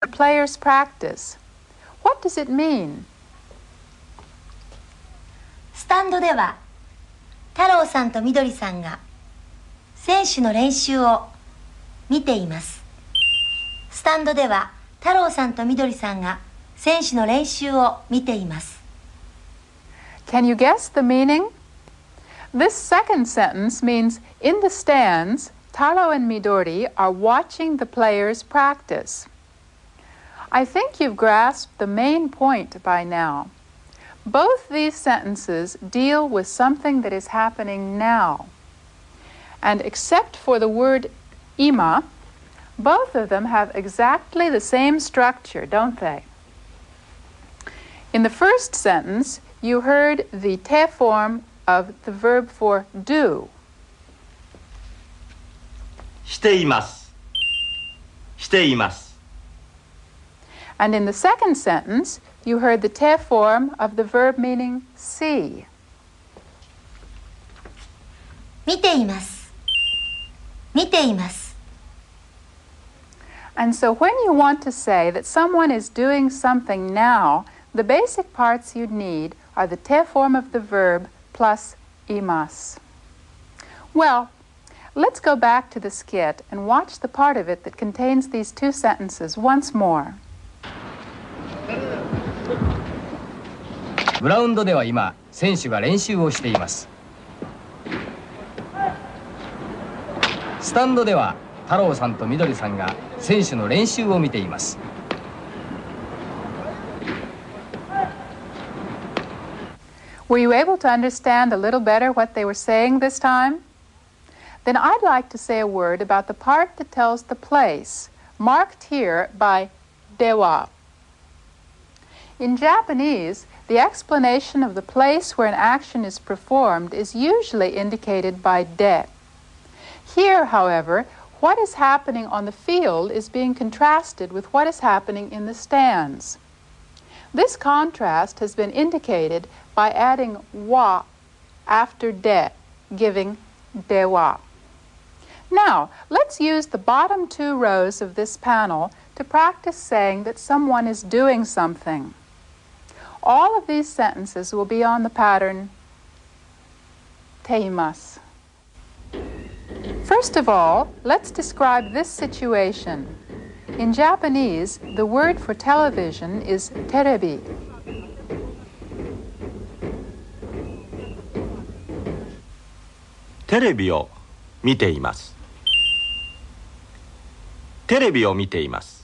The players practice. What does it mean? スタンドでは太郎さんとみどりさんが選手の練習を見ています。スタンドでは太郎さんとみどりさんが選手の練習を見ています。Can you guess the meaning? This second sentence means in the stands, Taro and Midori are watching the players practice. I think you've grasped the main point by now. Both these sentences deal with something that is happening now. And except for the word ima, both of them have exactly the same structure, don't they? In the first sentence, you heard the te form of the verb for do. しています。しています。 And in the second sentence, you heard the te form of the verb meaning see. 見ています。見ています。 And so when you want to say that someone is doing something now, the basic parts you'd need are the te form of the verb plus imas. Well, let's go back to the skit and watch the part of it that contains these two sentences once more. グラウンドでは今、選手が練習をしています。スタンドでは太郎さんとみどりさんが選手の練習を見ています。Were you able to understand a little better what they were saying this time? Then I'd like to say a word about the part that tells the place, marked here by dewa. In Japanese, the explanation of the place where an action is performed is usually indicated by de. Here, however, what is happening on the field is being contrasted with what is happening in the stands. This contrast has been indicated by adding wa after de, giving dewa. Now, let's use the bottom two rows of this panel to practice saying that someone is doing something. All of these sentences will be on the pattern teimasu. First of all, let's describe this situation. In Japanese, the word for television is terebi. テレビを見ています。テレビを見ています。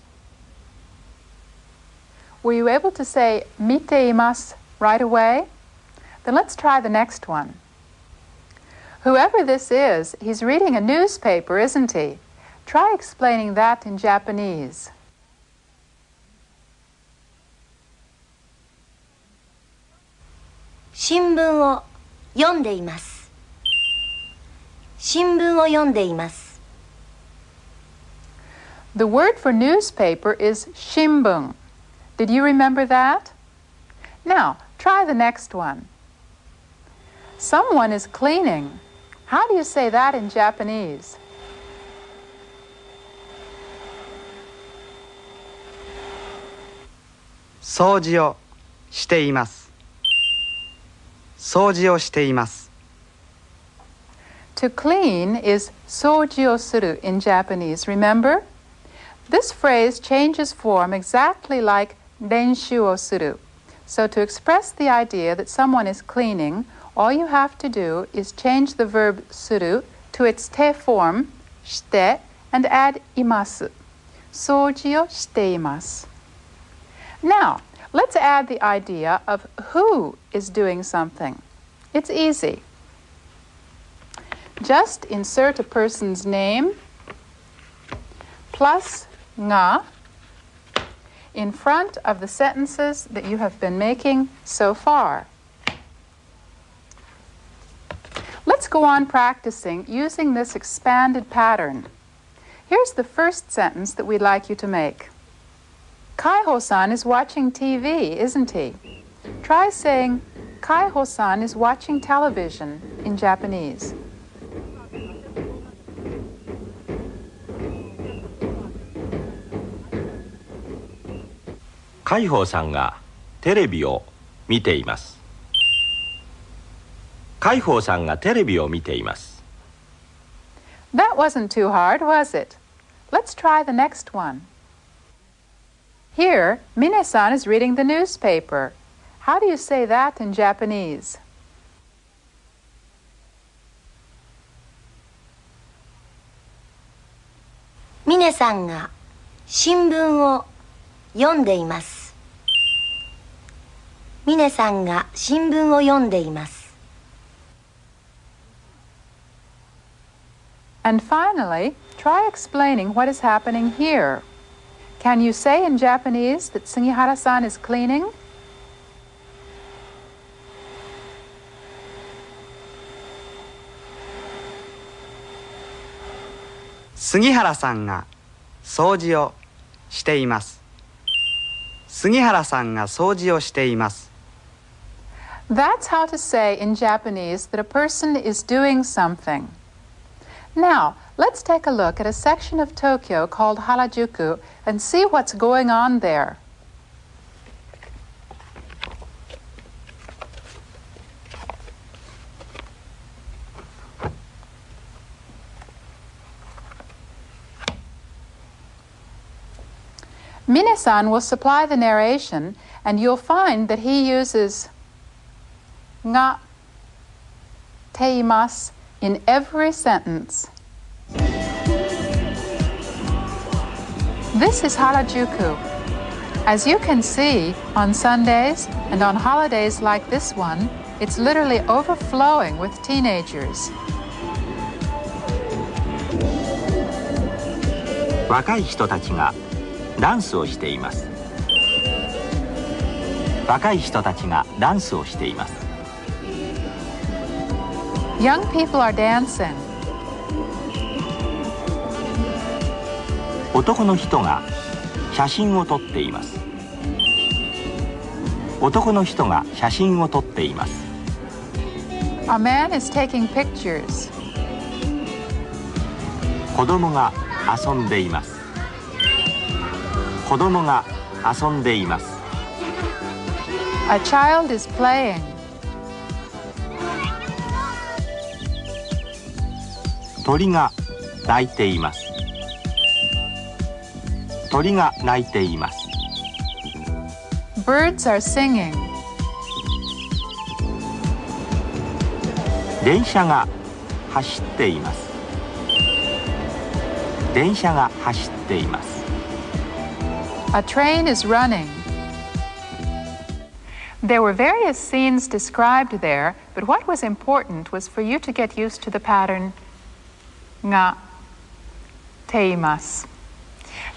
Were you able to say miteimasu right away? Then let's try the next one. Whoever this is, he's reading a newspaper, isn't he? Try explaining that in Japanese. 新聞を読んでいます。新聞を読んでいます。 The word for newspaper is shimbun. Did you remember that? Now, try the next one. Someone is cleaning. How do you say that in Japanese? 掃除をしています。掃除をしています。 To clean is soji o suru in Japanese, remember? This phrase changes form exactly like renshu o suru. So to express the idea that someone is cleaning, all you have to do is change the verb suru to its te form, shite, and add imasu. Soji o shite imasu. Now, let's add the idea of who is doing something. It's easy. Just insert a person's name plus nga in front of the sentences that you have been making so far. Let's go on practicing using this expanded pattern. Here's the first sentence that we'd like you to make. Kaiho-san is watching TV, isn't he? Try saying, Kaiho-san is watching television in Japanese. 海宝さんがテレビを見ています。海宝さんがテレビを見ています。That wasn't too hard, was it? Let's try the next one. Here, Mine-san is reading the newspaper. How do you say that in Japanese? ミネさんが新聞を読んでいます。ミネさんが新聞を読んでいます。And finally, try explaining what is happening here. Can you say in Japanese that Sugihara-san is cleaning? 杉原さんが掃除をしています。杉原さんが掃除をしています。That's how to say in Japanese that a person is doing something. Now, let's take a look at a section of Tokyo called Harajuku and see what's going on there. Mine-san will supply the narration, and you'll find that he uses nga teimasu in every sentence. This is Harajuku. As you can see, on Sundays and on holidays like this one, it's literally overflowing with teenagers. 若い人たちがダンスをしています。若い人たちがダンスをしています。Young people are dancing. 男の人が写真を撮っています。男の人が写真を撮っています。A man is taking pictures. 子供が遊んでいます。子供が遊んでいます。A child is playing. 鳥が鳴いています。鳥が鳴いています。Birds are singing. 電車が走っています。電車が走っています。A train is running. There were various scenes described there, but what was important was for you to get used to the pattern nga teimasu.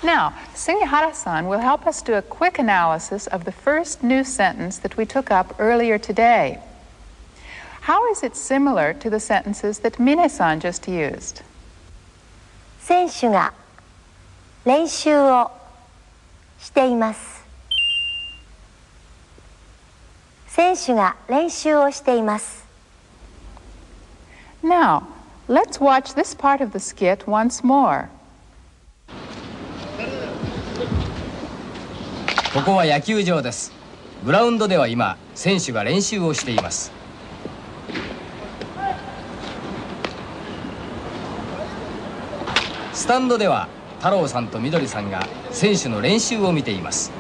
Now, Sugihara-san will help us do a quick analysis of the first new sentence that we took up earlier today. How is it similar to the sentences that Mine-san just used? 選手が練習をしています。選手が練習をしています。Now, let's watch this part of the skit once more. ここは野球場です。グラウンドでは今選手が練習をしています。スタンドでは太郎さんとみどりさんが選手の練習を見ています。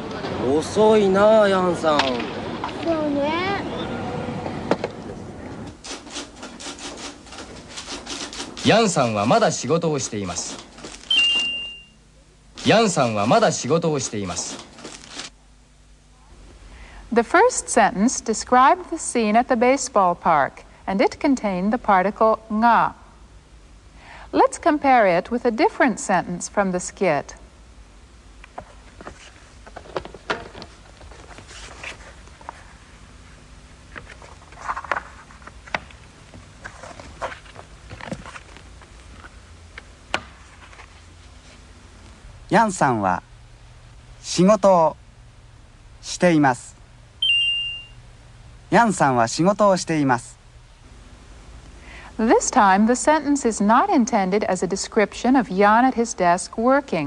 遅いなあ、ヤンさん。そうね。ヤンさんはまだ仕事をしています。ヤンさんはまだ仕事をしています。The first sentence described the scene at the baseball park, and it contained the particle nga. Let's compare it with a different sentence from the skit. Yan さんは仕事をしています。ヤンさんは仕事をしています。This time, the sentence is not intended as a description of Jan at his desk working.